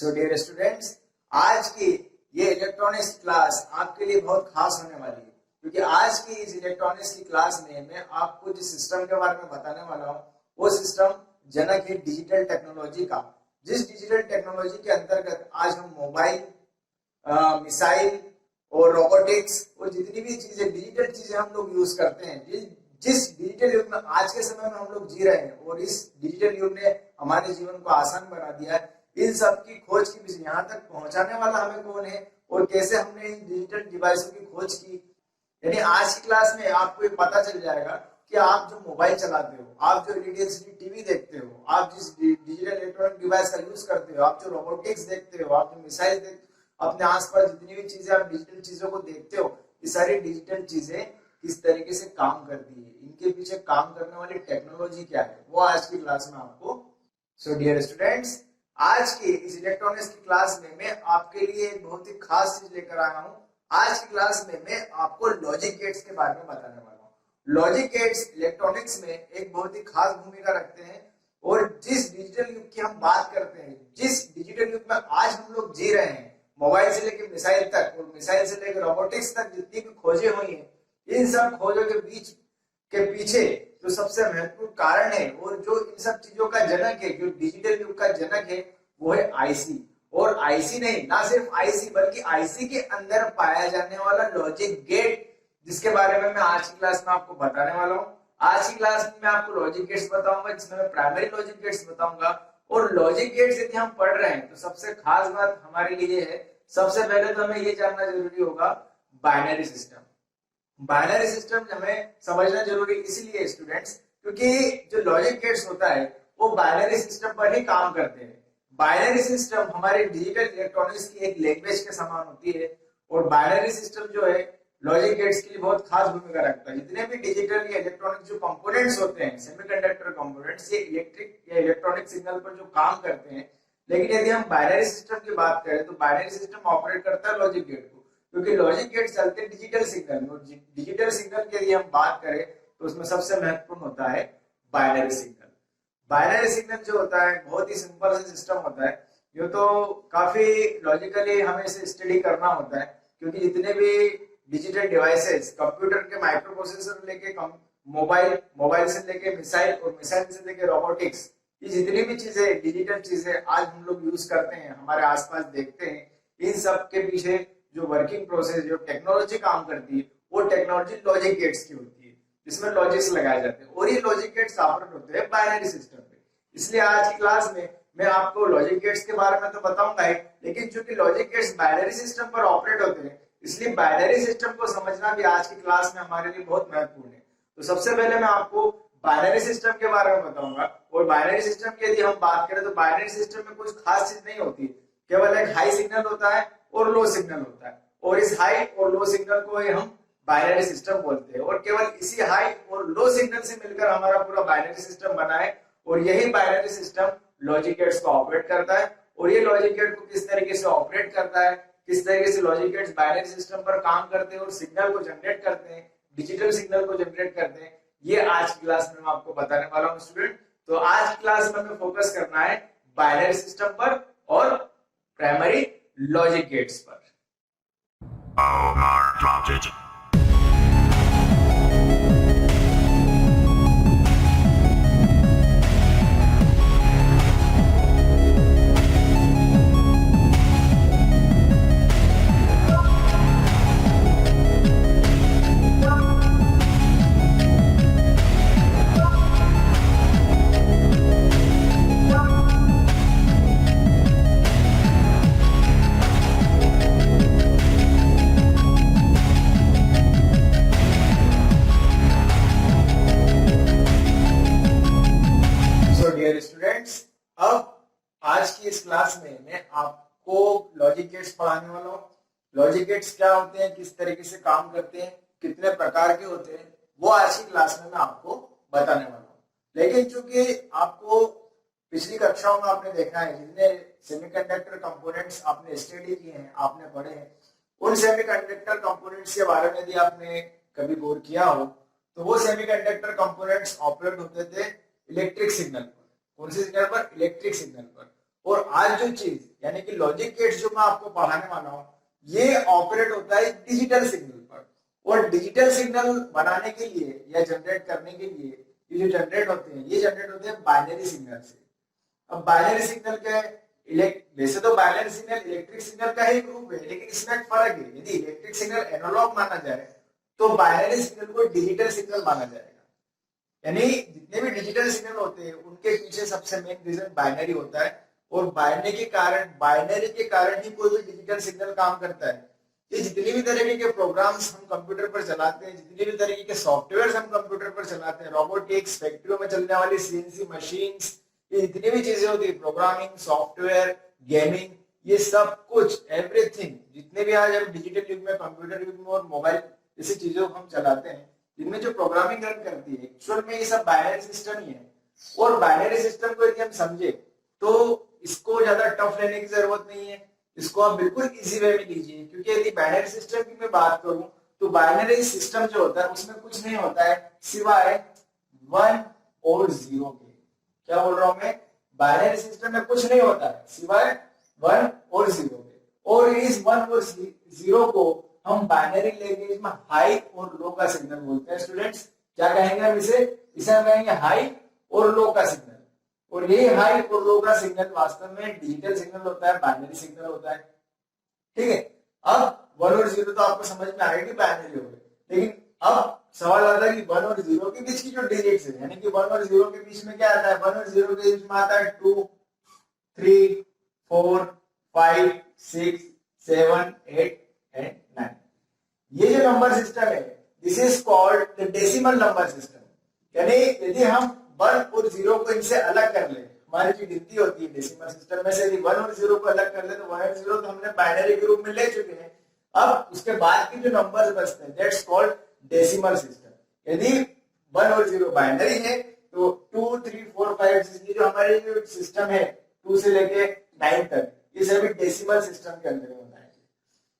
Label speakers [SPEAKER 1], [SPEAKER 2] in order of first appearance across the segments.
[SPEAKER 1] So dear students, आज की ये इलेक्ट्रॉनिक्स क्लास आपके लिए बहुत खास होने वाली है, क्योंकि आज की इस इलेक्ट्रॉनिक्स की क्लास में मैं आपको जिस सिस्टम के बारे में बताने वाला हूँ वो सिस्टम जनक है डिजिटल टेक्नोलॉजी का। जिस डिजिटल टेक्नोलॉजी के अंतर्गत आज हम मोबाइल, मिसाइल और रोबोटिक्स और जितनी भी चीजें डिजिटल चीजें हम लोग यूज करते हैं, जिस डिजिटल युग में आज के समय में हम लोग जी रहे हैं और इस डिजिटल युग ने हमारे जीवन को आसान बना दिया है, इन सब की खोज की यहाँ तक पहुंचाने वाला हमें कौन है और कैसे हमने इन डिजिटल डिवाइसों की खोज की। यानी आज की क्लास में आपको ये पता चल जाएगा कि आप जो मोबाइल चलाते हो, आप जो एलईडी टीवी देखते हो, आप जिस डिजिटल इलेक्ट्रॉनिक डिवाइस का यूज करते हो, आप जो रोबोटिक्स देखते हो, आप जो मिसाइल देखते हो, अपने आसपास जितनी भी चीजें आप डिजिटल चीजों को देखते हो, ये सारी डिजिटल चीजें किस तरीके से काम करती है, इनके पीछे काम करने वाली टेक्नोलॉजी क्या है, वो आज की क्लास में आपको। सो डियर स्टूडेंट्स, आज की इस इलेक्ट्रॉनिक्स की क्लास में मैं आपके लिए एक बहुत ही खास चीज लेकर आया हूँ। आज की क्लास में मैं आपको लॉजिक गेट्स के बारे में बताने वाला हूँ। लॉजिक गेट्स इलेक्ट्रॉनिक्स में एक बहुत ही खास भूमिका रखते हैं और जिस डिजिटल युग की हम बात करते हैं, जिस डिजिटल युग में आज हम लोग जी रहे हैं, मोबाइल से लेकर मिसाइल तक और मिसाइल से लेकर रोबोटिक्स तक जितनी भी खोजें हुई हैं, इन सब खोजों के बीच के पीछे जो सबसे महत्वपूर्ण कारण है और जो इन सब चीजों का जनक है, जो डिजिटल युग का जनक है, वो है आईसी। और आईसी नहीं, ना सिर्फ आईसी बल्कि आईसी के अंदर पाया जाने वाला लॉजिक गेट, जिसके बारे में मैं आज की क्लास में आपको बताने वाला हूँ। आज की क्लास में मैं आपको लॉजिक गेट्स बताऊंगा, जिसमें मैं प्राइमरी लॉजिक गेट्स बताऊंगा। और लॉजिक गेट्स यदि हम पढ़ रहे हैं तो सबसे खास बात हमारे लिए है, सबसे पहले तो हमें ये जानना जरूरी होगा बाइनरी सिस्टम। बाइनरी सिस्टम हमें समझना जरूरी इसलिए स्टूडेंट्स, क्योंकि जो लॉजिक गेट्स होता है वो बाइनरी सिस्टम पर ही काम करते हैं। बाइनरी सिस्टम हमारे डिजिटल इलेक्ट्रॉनिक्स की एक लैंग्वेज के समान होती है और बाइनरी सिस्टम जो है लॉजिक गेट्स के लिए बहुत खास भूमिका रखता है। जितने भी डिजिटल या इलेक्ट्रॉनिक जो कंपोनेंट्स होते हैं, सेमीकंडक्टर कंपोनेंट्स, ये इलेक्ट्रिक या इलेक्ट्रॉनिक सिग्नल पर जो काम करते हैं। लेकिन यदि हम बाइनरी सिस्टम की बात करें तो बाइनरी सिस्टम ऑपरेट करता है लॉजिक गेट को, क्योंकि लॉजिक गेट चलते हैं डिजिटल सिग्नल में। और डिजिटल सिग्नल की यदि हम बात करें तो उसमें सबसे महत्वपूर्ण होता है बाइनरी सिग्नल। बाइनरी सिग्नल जो होता है बहुत ही सिंपल सा सिस्टम होता है। ये तो काफी लॉजिकली हमें इसे स्टडी करना होता है, क्योंकि जितने भी डिजिटल डिवाइसेस, कंप्यूटर के माइक्रो प्रोसेसर लेके मोबाइल, मोबाइल से लेके मिसाइल और मिसाइल से लेके रोबोटिक्स, ये जितनी भी चीजें डिजिटल चीजें आज हम लोग यूज करते हैं, हमारे आसपास देखते हैं, इन सब के पीछे जो वर्किंग प्रोसेस, जो टेक्नोलॉजी काम करती है, वो टेक्नोलॉजी लॉजिक गेट्स की होती है, जिसमें लॉजिक्स लगाए जाते हैं। और ये लॉजिक गेट्स ऑपरेट होते हैं बाइनरी सिस्टम पे। इसलिए आज की क्लास में मैं आपको लॉजिक गेट्स के बारे में तो बताऊंगा ही, लेकिन चूंकि लॉजिक गेट्स बाइनरी सिस्टम पर ऑपरेट होते हैं, इसलिए बाइनरी सिस्टम को समझना भी आज की क्लास में हमारे लिए बहुत महत्वपूर्ण है। तो सबसे पहले मैं आपको बाइनरी सिस्टम के बारे में बताऊंगा। और बाइनरी सिस्टम की यदि हम बात करें तो बाइनरी सिस्टम में कुछ खास चीज नहीं होती, केवल एक हाई सिग्नल होता है और लो सिग्नल होता है, और इस हाई और लो सिग्नल को हम बाइनरी सिस्टम बोलते हैं। और केवल इसी हाई और लो सिग्नल से मिलकर हमारा पूरा बाइनरी सिस्टम बना है, और यही बाइनरी सिस्टम लॉजिक गेट्स को ऑपरेट करता है। और ये लॉजिक गेट को किस तरीके से ऑपरेट करता है, किस तरीके से लॉजिक गेट्स बाइनरी सिस्टम पर काम करते हैं और सिग्नल को जनरेट करते हैं, डिजिटल सिग्नल को जनरेट करते हैं, ये आज की क्लास में मैं आपको बताने वाला हूँ स्टूडेंट। तो आज की क्लास में हमें फोकस करना है बाइनरी सिस्टम पर और प्राइमरी लॉजिक गेट्स पर। स्टूडेंट्स, अब आज की इस क्लास में मैं आपको लॉजिक गेट्स पढ़ाने वाला हूँ। लॉजिक गेट्स क्या होते हैं, किस तरीके से काम करते हैं, कितने प्रकार के होते हैं, वो आज की क्लास में मैं आपको बताने वाला हूँ। लेकिन चूंकि आपको पिछली कक्षाओं में आपने देखा है, जितने सेमीकंडक्टर कंपोनेंट्स आपने स्टडी किए हैं, आपने पढ़े हैं, उन सेमीकंडक्टर कंपोनेंट्स के बारे में यदि आपने कभी गौर किया हो तो वो सेमीकंडक्टर कंपोनेंट्स ऑपरेट होते थे इलेक्ट्रिक सिग्नल पर। कौन से सिग्नल पर? इलेक्ट्रिक सिग्नल पर। और आज जो चीज यानी कि लॉजिक गेट्स जो मैं आपको पढ़ाने वाला हूँ, ये ऑपरेट होता है डिजिटल सिग्नल पर। और डिजिटल सिग्नल बनाने के लिए या जनरेट करने के लिए ये जो जनरेट होते हैं, ये जनरेट होते हैं बाइनरी सिग्नल से। अब बाइनरी सिग्नल क्या है? वैसे तो बाइनरी सिग्नल इलेक्ट्रिक सिग्नल का ही ग्रुप है, लेकिन इसमें एक फर्क है। यदि इलेक्ट्रिक सिग्नल एनालॉग माना जाए तो बाइनरी सिग्नल को डिजिटल सिग्नल माना जाएगा। यानी जितने भी डिजिटल सिग्नल होते हैं उनके पीछे सबसे मेन रीजन बाइनरी होता है, और बाइनरी के कारण ही कोई भी डिजिटल सिग्नल काम करता है। ये जितनी भी तरीके के प्रोग्राम्स हम कंप्यूटर पर चलाते हैं, जितनी भी तरीके के सॉफ्टवेयर हम कंप्यूटर पर चलाते हैं, रोबोटिक्स, फैक्ट्रियों में चलने वाली सीएनसी मशीन्स, ये जितनी भी चीजें होती है, प्रोग्रामिंग, सॉफ्टवेयर, गेमिंग, ये सब कुछ एवरीथिंग जितने भी आज हम डिजिटल युग में, कंप्यूटर युग में और मोबाइल जैसी चीजों को हम चलाते हैं, जिनमें जो प्रोग्रामिंग रन करती है, एक्चुअल में ये सब बाइनरी सिस्टम ही है। और बाइनरी सिस्टम को यदि हम समझे तो इसको ज्यादा टफ लेने की जरूरत नहीं है, इसको आप बिल्कुल इजी वे में लीजिए। क्योंकि यदि बाइनरी सिस्टम की मैं बात करूं तो बाइनरी सिस्टम जो होता है उसमें कुछ नहीं होता है सिवाय 1 और 0 के। क्या बोल रहा हूं मैं? बाइनरी सिस्टम में कुछ नहीं होता है सिवाय 1 और 0 के। और इस 1 और 0 को हम बाइनरी लैंग्वेज में हाई और लो का सिग्नल बोलते हैं। स्टूडेंट्स क्या कहेंगे हम इसे हम कहेंगे हाई और लो का सिग्नल। और ये हाई और लो का सिग्नल वास्तव में डिजिटल सिग्नल होता है, बाइनरी सिग्नल होता है। ठीक है, अब 1 और 0 तो आपको समझ में आ गया कि बाइनरी हो गए, लेकिन अब सवाल आता है कि 1 और 0 के बीच की जो डिजिट्स है, यानी कि 1 और 0 के बीच में क्या आता है? 1 और 0 के बीच में आता है 2, 3, 4, 5, 6, 7, 8 एंड 9। ये जो नंबर सिस्टम है, this is called the decimal number system. यानी यदि हम 1 और 0 को इनसे अलग कर ले, हमारी जो गिनती होती है डेसिमल सिस्टम में से यदि 1 और 0 को अलग कर ले तो 1 और 0 तो हमने बाइनरी के रूप में ले चुके हैं। अब उसके बाद के जो नंबर्स बचते हैं, दैट्स कॉल्ड डेसिमल सिस्टम। यदि 1 और 0 बाइनरी है तो 2, 3, 4, 5, 6 ये जो हमारे जो सिस्टम है 2 से लेके 9 तक, ये सभी डेसिमल सिस्टम के अंदर होता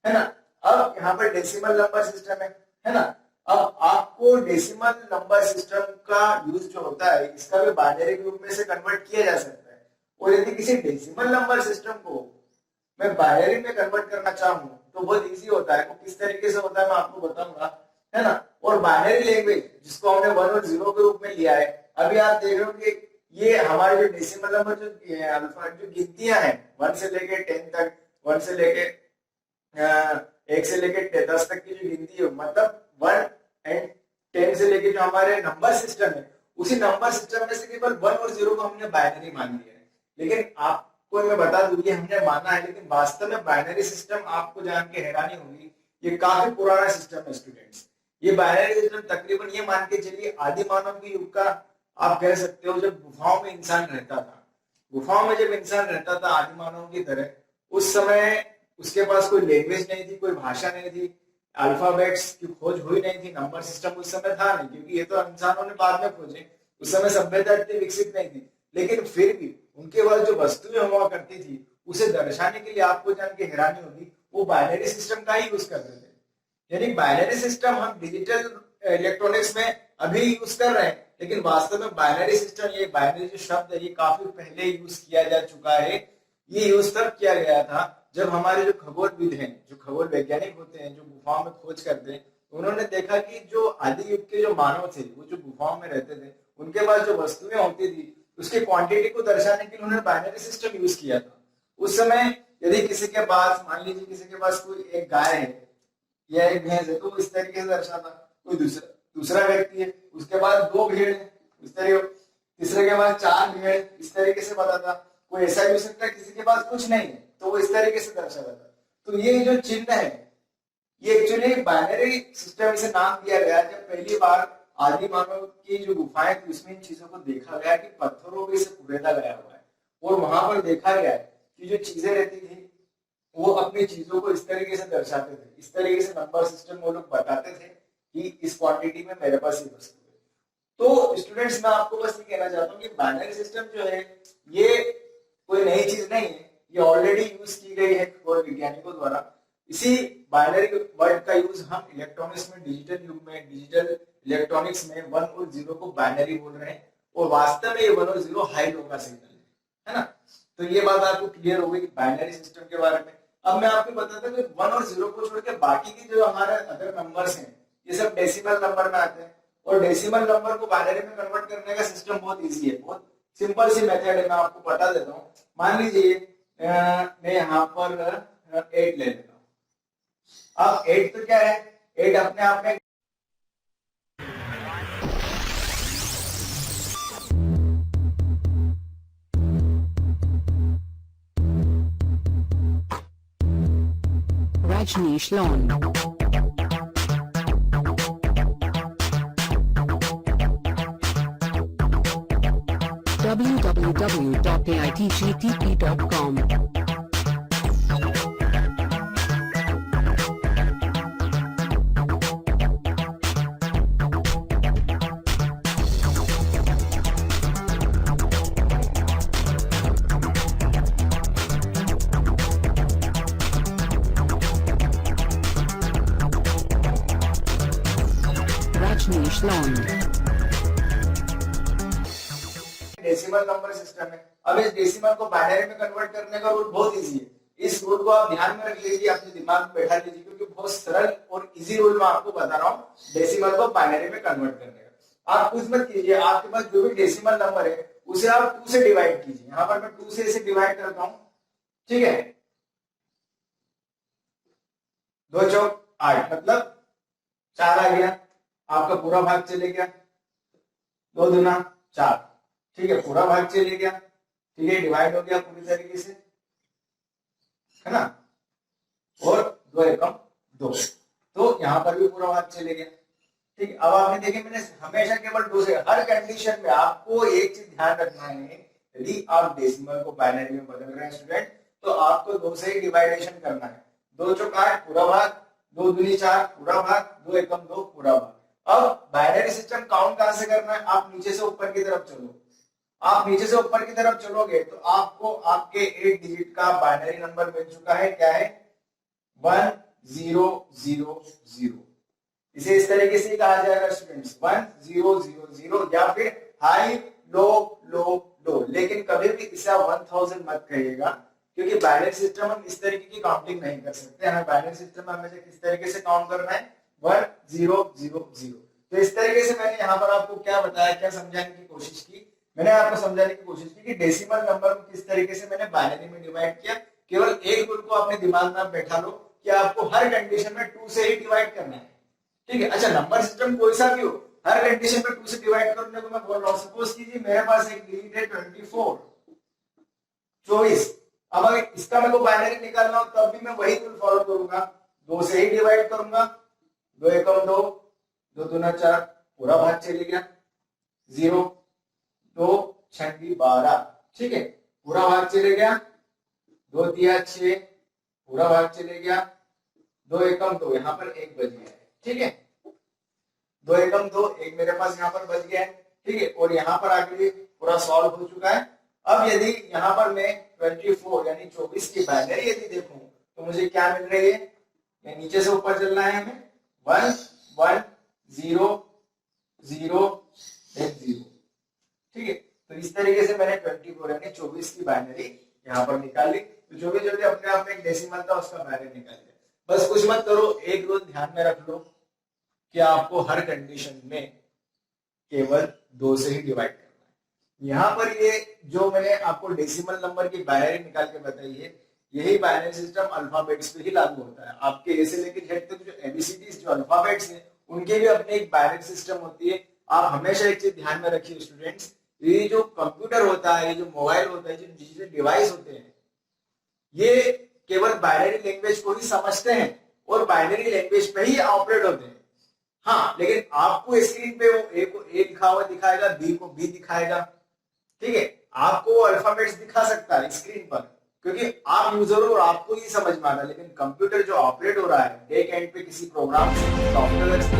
[SPEAKER 1] है ना। अब यहाँ पर डेसिमल नंबर सिस्टम है ना। अब आपको डेसिमल नंबर सिस्टम का यूज जो होता है, इसका भी बाइनरी ग्रुप में से कन्वर्ट किया जा सकता है। और यदि किसी डेसिमल नंबर सिस्टम को मैं बाइनरी में कन्वर्ट करना चाहूँ तो बहुत इजी होता है। वो किस तरीके से होता है मैं आपको बताऊंगा, है ना। और बाइनरी लैंग्वेज जिसको हमने 1 और 0 के रूप में लिया है, अभी आप देख रहे हो कि ये हमारे जो डेसिमल नंबर जो अल्फा जो गिनतियां हैं 1 से लेके 10 तक, 1 से लेके 1 से लेके 10 तक की जो गिनती है, मतलब 1 एंड 10 से लेके जो हमारे नंबर सिस्टम है, उसी नंबर सिस्टम में से केवल 1 और 0 को हमने बाइनरी मान लिया है। लेकिन आपको मैं बता दूं ये हमने माना है, लेकिन वास्तव में बाइनरी सिस्टम आपको जान के हैरानी होगी, ये काफी पुराना सिस्टम है स्टूडेंट्स। ये बाइनरी सिस्टम तकरीबन ये मान के चलिए आदि मानव के युग का आप कह सकते हो, जब गुफाओं में इंसान रहता था। गुफाओं में जब इंसान रहता था आदि मानव की तरह, उस समय उसके पास कोई लैंग्वेज नहीं थी, कोई भाषा नहीं थी, अल्फाबेट्स की खोज हुई नहीं थी, नंबर सिस्टम उस समय था नहीं, क्योंकि ये तो इंसानों ने बाद में खोजे। उस समय सभ्यता इतनी विकसित नहीं थी, लेकिन फिर भी उनके पास जो वस्तुएं हुआ करती थी उसे दर्शाने के लिए आपको जान के हैरानी होगी, वो बाइनरी सिस्टम का ही यूज करते थे। यानी बाइनरी सिस्टम हम डिजिटल इलेक्ट्रॉनिक्स में अभी यूज कर रहे हैं, लेकिन वास्तव में बाइनरी सिस्टम, ये बाइनरी जो शब्द है, ये काफी पहले यूज किया जा चुका है। ये यूज तब किया गया था जब हमारे जो खगोलविद हैं, जो खगोल वैज्ञानिक होते हैं, जो गुफाओं में खोज करते हैं, उन्होंने देखा कि जो आदि युग के जो मानव थे, वो जो गुफाओं में रहते थे, उनके पास जो वस्तुएं होती थी उसकी क्वांटिटी को दर्शाने के लिए उन्होंने बाइनरी सिस्टम यूज किया था। उस समय यदि किसी के पास, मान लीजिए किसी के पास कोई एक गाय है या एक भैंस है, तो इस तरीके से दर्शाता। कोई दूसरा व्यक्ति है, उसके पास 2 भेड़ है, इस तरीके, तीसरे के पास 4 भेड़, इस तरीके से बताता। कोई ऐसा भी हो सकता है किसी के पास कुछ नहीं है, तो वो इस तरीके से दर्शाता था। तो ये जो चिन्ह है, ये एक्चुअली बाइनरी सिस्टम इसे नाम दिया गया जब पहली बार आदि मानव की जो गुफाएं थी उसमें इन चीजों को देखा गया कि पत्थरों पे इसे कुरेदा गया हुआ है, और वहां पर देखा गया है कि जो चीजें रहती थी वो अपनी चीजों को इस तरीके से दर्शाते थे, इस तरीके से नंबर सिस्टम वो लोग बताते थे कि इस क्वांटिटी में मेरे पास ये वस्तु है। तो स्टूडेंट्स, मैं आपको बस ये कहना चाहता हूँ कि बाइनरी सिस्टम जो है ये कोई नई चीज नहीं है, ये ऑलरेडी यूज की गई है खगोल वैज्ञानिकों द्वारा। इसी बाइनरी वर्ड का यूज हम इलेक्ट्रॉनिक्स में, डिजिटल युग में, डिजिटल इलेक्ट्रॉनिक्स में 1 और 0 को बाइनरी बोल रहे हैं, और वास्तव में ये 1 और 0 हाई लो का सिग्नल है ना। तो ये बात आपको क्लियर हो गई बाइनरी सिस्टम के बारे में। अब मैं आपको बताता हूँ कि 1 और 0 को छोड़ के बाकी की जो हमारे अदर नंबर्स हैं ये सब डेसिमल नंबर में आते हैं, और डेसिमल नंबर को बाइनरी में कन्वर्ट करने का सिस्टम बहुत इजी है, बहुत सिंपल सी मेथड है, मैं आपको बता देता हूँ। मान लीजिए मैं यहाँ पर 8 ले लेता हूँ। अब 8 तो क्या है, 8 अपने आप में
[SPEAKER 2] Rajneesh Lawn. www.aitgtp.com. Rajneesh Lawn.
[SPEAKER 1] Decimal number system है। अब इस डेसिमल को बाइनरी में कन्वर्ट करने का रूल बहुत इजी है। इस रूल को आप ध्यान में रख लीजिए, अपने दिमाग में बैठा लीजिए, क्योंकि बहुत सरल और इजी रूल मैं आपको बता रहा हूँ डेसिमल को बाइनरी में कन्वर्ट करने का। आप कुछ मत कीजिए, आपके पास जो भी डेसिमल नंबर है उसे आप 2 से डिवाइड कीजिए। यहाँ पर मैं 2 से इसे डिवाइड करता हूँ, ठीक है। 2 चौक 8 मतलब 4 आ गया, आपका पूरा भाग चले गया। 2 दूना 4, ठीक है, पूरा भाग चले गया, ठीक है, डिवाइड हो गया पूरी तरीके से, है ना। और 2 एकम 2, तो यहाँ पर भी पूरा भाग चले गया, ठीक है। अब आपने देखे मैंने हमेशा केवल 2 से, हर कंडीशन में आपको एक चीज ध्यान रखना है, यदि आप डेसिमल को बाइनरी में बदल रहे हैं स्टूडेंट, तो आपको 2 से ही डिवाइडेशन करना है। 2 चौक 8 पूरा भाग, 2 दूनी 4 पूरा भाग, 2 एकम 2 पूरा भाग। अब बाइनरी सिस्टम काउंट कहां से करना है, आप नीचे से ऊपर की तरफ चलो। आप नीचे से ऊपर की तरफ चलोगे तो आपको आपके 8 डिजिट का बाइनरी नंबर मिल चुका है, क्या है 1000। इसे इस तरीके से कहा जाएगा स्टूडेंट्स 1000 या फिर हाई लो लो लो, लेकिन कभी भी इसे 1000 मत कहिएगा, क्योंकि बाइनरी सिस्टम हम इस तरीके की काउंटिंग नहीं कर सकते। हमें बाइनरी सिस्टम में हमेशा किस तरीके से काउंट करना है 1000। तो इस तरीके से मैंने यहाँ पर आपको क्या बताया, क्या समझाने की कोशिश की, मैंने आपको समझाने की कोशिश की कि डेसिमल नंबर को किस तरीके से मैंने बाइनरी में डिवाइड किया। केवल एक रूल को अपने दिमाग में बैठा लो कि आपको हर कंडीशन में 2 से ही डिवाइड करना है, ठीक है। अच्छा, नंबर सिस्टम कोई सा भी हो, हर कंडीशन में 2 से डिवाइड करने को मैं बोल रहा हूँ। सपोज कीजिए मेरे पास एक डिजिट है 24। अब अगर इसका मेरे को बाइनरी निकालना हो तब भी मैं वही रूल फॉलो करूंगा, 2 से ही डिवाइड करूंगा। 2 एकम 2, 2 दूना 4 पूरा भाग चले गया, 0 2 छंडी 12, ठीक है, पूरा भाग चले गया। 2 तिया 6 पूरा भाग चले गया। 2 एकम 2 यहाँ पर 1 बच गया है, ठीक है। 2 एकम 2 1 मेरे पास यहाँ पर बच गया है, ठीक है। और यहाँ पर आगे पूरा सॉल्व हो चुका है। अब यदि यहाँ पर मैं 24 यानी 24 की बाइनरी यदि देखूं तो मुझे क्या मिल रही है, मैं नीचे से ऊपर चलना है हमें 1 1 0 0 0, ठीक है। तो इस तरीके से मैंने 24 यानी 24 की बाइनरी यहाँ पर निकाल ली। तो जो भी अपने आप में एक डेसिमल था उसका बाइनरी निकाल लिया। बस कुछ मत करो, एक रूल ध्यान में रख लो कि आपको हर कंडीशन में केवल 2 से ही डिवाइड करना है। यहाँ पर ये जो मैंने आपको डेसिमल नंबर की बाइनरी निकाल के बताई है, यही बाइनरी सिस्टम अल्फाबेट्स पे ही लागू होता है। आपके ए से लेकर जेड तक जो एबीसीडीज जो अल्फाबेट्स हैं उनके भी अपने एक बाइनरी सिस्टम होती है। आप हमेशा एक चीज ध्यान में रखिए स्टूडेंट्स, ये जो कंप्यूटर होता है, ये जो मोबाइल होता है, जो डिजिटल डिवाइस होते हैं, ये केवल बाइनरी लैंग्वेज को ही समझते हैं और बाइनरी लैंग्वेज पे ही ऑपरेट होते हैं। हाँ, लेकिन आपको स्क्रीन पे वो ए को ए लिखा हुआ दिखाएगा, बी को बी दिखाएगा, ठीक है। आपको वो अल्फाबेट्स दिखा सकता है स्क्रीन पर, क्योंकि आप यूजर हो और आपको ही समझ में आता है। लेकिन कंप्यूटर जो ऑपरेट हो रहा है बैक एंड पे किसी प्रोग्राम से, सॉफ्टवेयर से,